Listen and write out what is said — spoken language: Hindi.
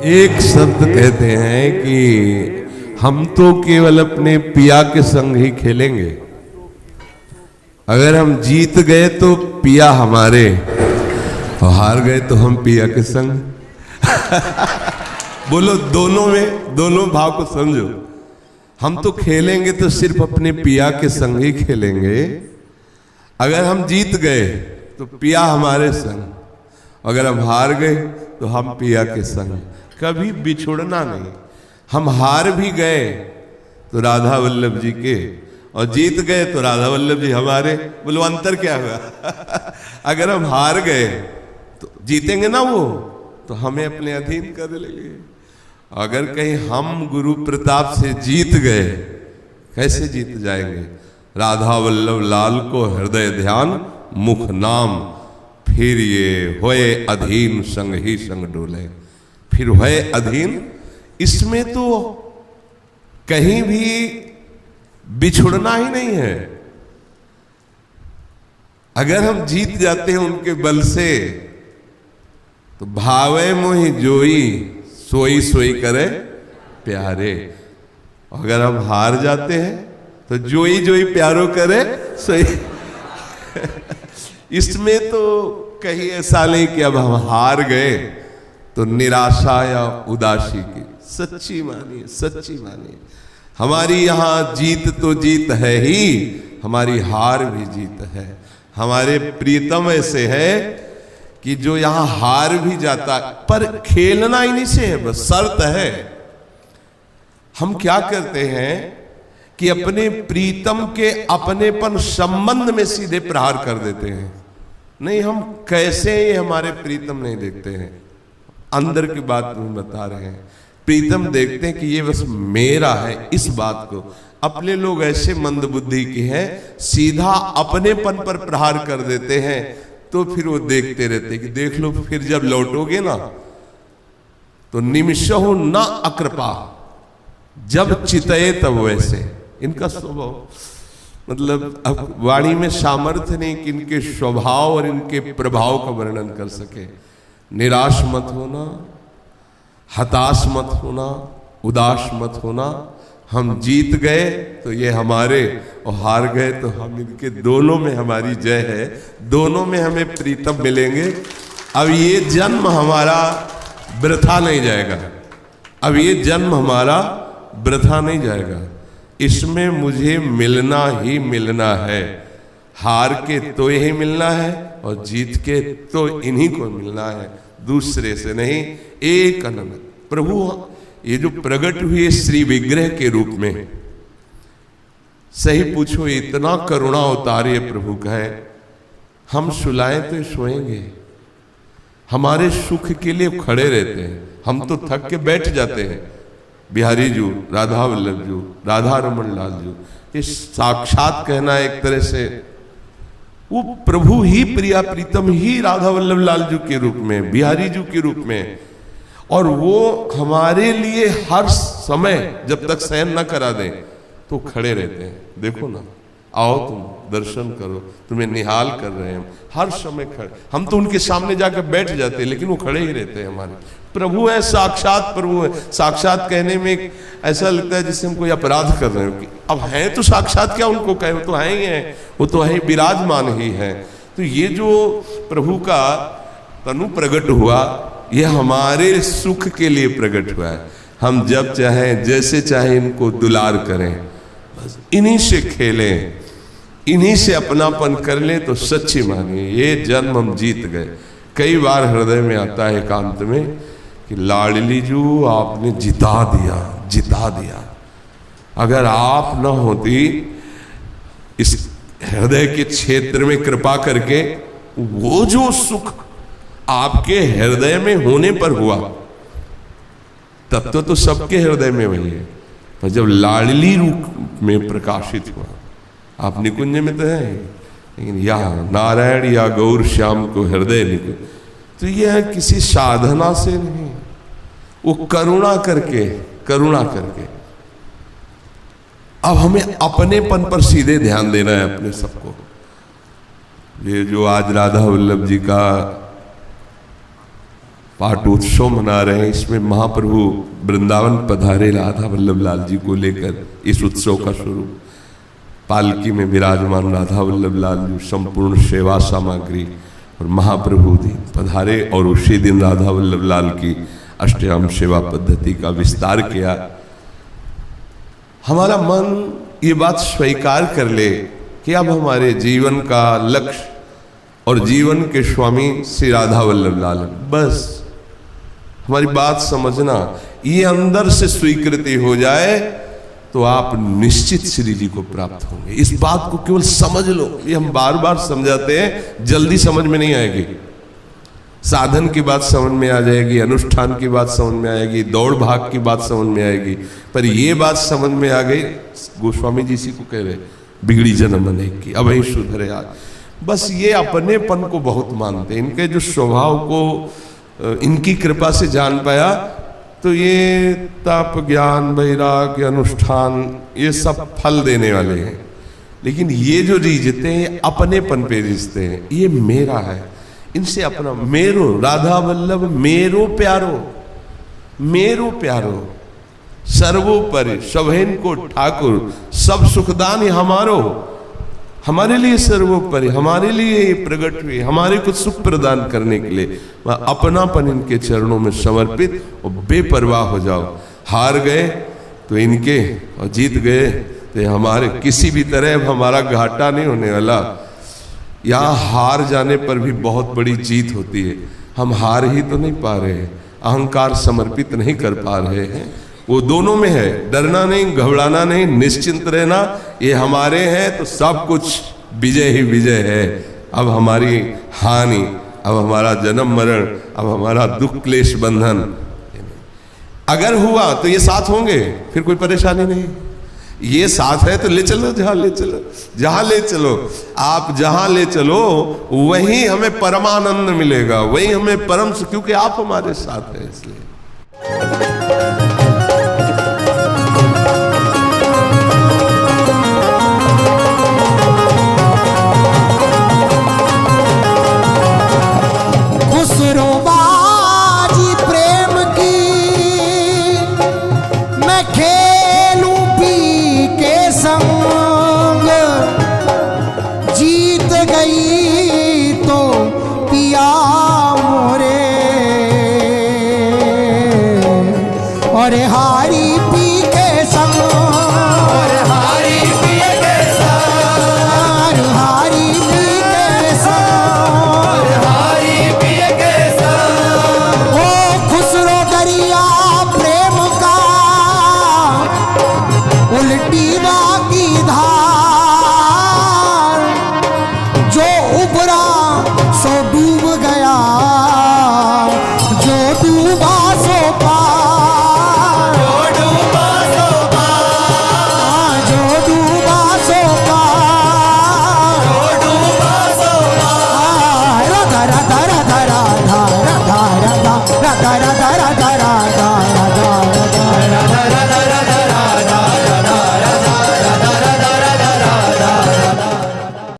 एक शब्द कहते हैं कि हम तो केवल अपने पिया के संग ही खेलेंगे। अगर हम जीत गए तो पिया हमारे, और हार गए तो हम पिया के संग। बोलो, दोनों में, दोनों भाव को समझो। हम तो खेलेंगे तो सिर्फ अपने पिया के संग ही खेलेंगे। अगर हम जीत गए तो पिया हमारे संग, अगर हम हार गए तो हम पिया के संग। कभी बिछुड़ना नहीं। हम हार भी गए तो राधा वल्लभ जी के, और जीत गए तो राधा वल्लभ जी हमारे। बोलो, अंतर क्या हुआ? अगर हम हार गए तो जीतेंगे ना वो, तो हमें अपने अधीन कर लेंगे। अगर कहीं हम गुरु प्रताप से जीत गए, कैसे जीत जाएंगे? राधा वल्लभ लाल को हृदय ध्यान मुख नाम, फिर ये होए अधीन संग ही संग डोले। फिर होए अधीन, इसमें तो कहीं भी बिछुड़ना ही नहीं है। अगर हम जीत जाते हैं उनके बल से, तो भावे मोहि जोई सोई सोई करे प्यारे। अगर हम हार जाते हैं तो जोई जोई प्यारो करे सोई। इसमें तो कहीं ऐसा नहीं कि अब हम हार गए तो निराशा या उदासी की। सच्ची मानिए, सच्ची मानिए, हमारी यहां जीत तो जीत है ही, हमारी हार भी जीत है। हमारे प्रीतम ऐसे है कि जो यहां हार भी जाता, पर खेलना इन्हीं से है, बस शर्त है। हम क्या करते हैं कि अपने प्रीतम के अपनेपन संबंध में सीधे प्रहार कर देते हैं। नहीं, हम कैसे ये हमारे प्रीतम नहीं देखते हैं। अंदर की बात हम बता रहे हैं। प्रीतम देखते हैं कि ये बस मेरा है, इस बात को। अपने लोग ऐसे मंदबुद्धि के हैं, सीधा अपनेपन पर प्रहार कर देते हैं। तो फिर वो देखते रहते कि देख लो, फिर जब लौटोगे ना तो निमिषहु न अकृपा, जब चितये तब वैसे। इनका स्वभाव, मतलब अब वाणी में सामर्थ्य नहीं कि इनके स्वभाव और इनके प्रभाव का वर्णन कर सके। निराश मत होना, हताश मत होना, उदास मत होना। हम जीत गए तो ये हमारे, और हार गए तो हम इनके। दोनों में हमारी जय है, दोनों में हमें प्रीतम मिलेंगे। अब ये जन्म हमारा वृथा नहीं जाएगा। अब ये जन्म हमारा वृथा नहीं जाएगा। इसमें मुझे मिलना ही मिलना है। हार के तो यही मिलना है, और जीत के तो इन्हीं को मिलना है, दूसरे से नहीं। एक अनंत प्रभु ये जो प्रकट हुए श्री विग्रह के रूप में, सही पूछो, इतना करुणा उतारे प्रभु का है। हम सुलाएं तो सोएंगे, हमारे सुख के लिए खड़े रहते हैं। हम तो थक के बैठ जाते हैं। बिहारी जू, राधा वल्लभ जू, राधा रमन लाल जू, ये साक्षात कहना एक तरह से वो प्रभु ही, प्रिया प्रीतम ही राधा वल्लभ लाल जू के रूप में, बिहारी जू के रूप में। और वो हमारे लिए हर समय, जब तक शयन न करा दें तो खड़े रहते हैं। देखो ना, आओ तुम दर्शन करो, तुम्हें निहाल कर रहे हैं। हर समय खड़े। हम तो उनके सामने जाकर बैठ जाते हैं, लेकिन वो खड़े ही रहते हैं। हमारे प्रभु है, साक्षात प्रभु है। साक्षात कहने में ऐसा लगता है जैसे हम कोई अपराध कर रहे हो। अब है तो साक्षात क्या उनको कहे, वो तो है ही है, वो तो है, विराजमान ही है। तो ये जो प्रभु का तनु प्रकट हुआ, ये हमारे सुख के लिए प्रकट हुआ है। हम जब चाहें, जैसे चाहे इनको दुलार करें, बस इन्हीं से खेलें, इन्हीं से अपनापन कर लें, तो सच्ची मानिए ये जन्म हम जीत गए। कई बार हृदय में आता है एकांत में कि लाडली जू आपने जिता दिया, जिता दिया। अगर आप न होती इस हृदय के क्षेत्र में कृपा करके, वो जो सुख आपके हृदय में होने पर हुआ, तत्व तो सबके हृदय में वही है। पर जब लाडली रूप में प्रकाशित हुआ, आप निकुंज में तो है, लेकिन या नारायण या गौर श्याम को हृदय निकुंज, तो यह किसी साधना से नहीं, वो करुणा करके, करुणा करके। अब हमें अपनेपन पर सीधे ध्यान देना है अपने सबको। ये जो आज राधा वल्लभ जी का पाटोत्सव मना रहे हैं। इसमें महाप्रभु वृंदावन पधारे राधा वल्लभ लाल जी को लेकर। इस उत्सव का स्वरूप पालकी में विराजमान राधा वल्लभ लाल जी, संपूर्ण सेवा सामग्री, और महाप्रभु जी पधारे और उसी दिन राधा वल्लभ लाल की अष्टयाम सेवा पद्धति का विस्तार किया। हमारा मन ये बात स्वीकार कर ले कि अब हमारे जीवन का लक्ष्य और जीवन के स्वामी श्री राधा वल्लभ लाल, बस हमारी बात समझना, ये अंदर से स्वीकृति हो जाए तो आप निश्चित श्री जी को प्राप्त होंगे। इस बात को केवल समझ लो। ये हम बार बार समझाते हैं, जल्दी समझ में नहीं आएगी। साधन की बात समझ में आ जाएगी, अनुष्ठान की बात समझ में आएगी, दौड़ भाग की बात समझ में आएगी, पर ये बात समझ में आ गई। गोस्वामी जी इसी को कह रहे, बिगड़ी जन्म अनेक की, अब ही सुधरे आज। बस ये अपनेपन को बहुत मानते, इनके जो स्वभाव को इनकी कृपा से जान पाया तो ये तप, ज्ञान, वैराग्य, अनुष्ठान ये सब फल देने वाले हैं। लेकिन ये जो रीझते हैं अपनेपन पे रीझते हैं, ये मेरा है, इनसे अपना, मेरो राधा वल्लभ मेरो प्यारो, मेरो प्यारो, सर्वोपरि सभेन को ठाकुर, सब सुखदान हमारो, हमारे लिए सर्वोपरि, हमारे लिए प्रकट हुए, हमारे को सुख प्रदान करने के लिए। वह अपनापन इनके चरणों में समर्पित और बेपरवाह हो जाओ। हार गए तो इनके और जीत गए तो हमारे, किसी भी तरह अब हमारा घाटा नहीं होने वाला। यहाँ हार जाने पर भी बहुत बड़ी जीत होती है। हम हार ही तो नहीं पा रहे हैं, अहंकार समर्पित नहीं कर पा रहे हैं। वो दोनों में है, डरना नहीं, घबराना नहीं, निश्चिंत रहना, ये हमारे हैं तो सब कुछ विजय ही विजय है। अब हमारी हानि, अब हमारा जन्म मरण, अब हमारा दुख क्लेश बंधन अगर हुआ तो ये साथ होंगे, फिर कोई परेशानी नहीं। ये साथ है तो ले चलो, जहां ले चलो, जहां ले चलो, आप जहां ले चलो वहीं हमें परमानंद मिलेगा, वहीं हमें परम, क्योंकि आप हमारे साथ हैं। इसलिए सो डूब गया